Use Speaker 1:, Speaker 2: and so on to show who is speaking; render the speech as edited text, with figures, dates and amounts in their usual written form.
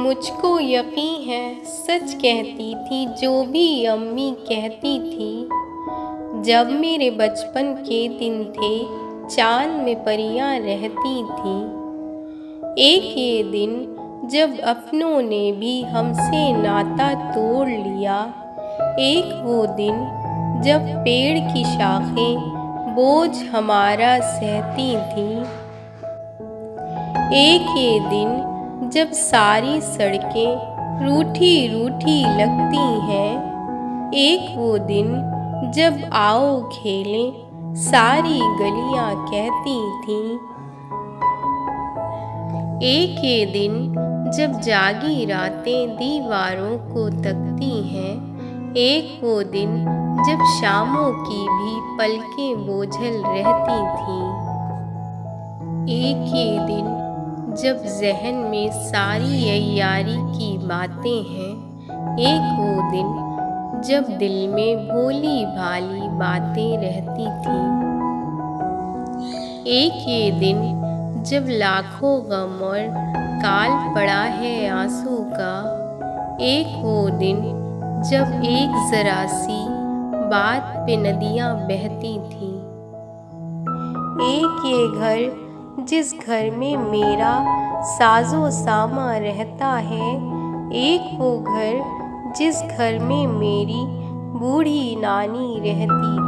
Speaker 1: मुझको यकीन है सच कहती थी जो भी अम्मी कहती थी। जब मेरे बचपन के दिन थे चांद में परियां रहती थी। एक ये दिन जब अपनों ने भी हमसे नाता तोड़ लिया। एक वो दिन जब पेड़ की शाखें बोझ हमारा सहती थी। एक ये दिन जब सारी सड़कें रूठी रूठी लगती हैं। एक वो दिन जब आओ खेलें सारी गलियां कहती थीं। एक ये दिन जब जागी रातें दीवारों को तकती हैं। एक वो दिन जब शामों की भी पलकें बोझल रहती थीं। एक ये दिन जब ज़हन में सारी अय्यारी की बातें हैं। एक वो दिन जब दिल में भोली भाली बातें रहती थीं। एक ये दिन जब लाखों गम और काल पड़ा है आंसू का। एक वो दिन जब एक ज़रा सी बात पे नदियाँ बहती थीं। एक ये घर जिस घर में मेरा साजो सामा रहता है। एक वो घर जिस घर में मेरी बूढ़ी नानी रहती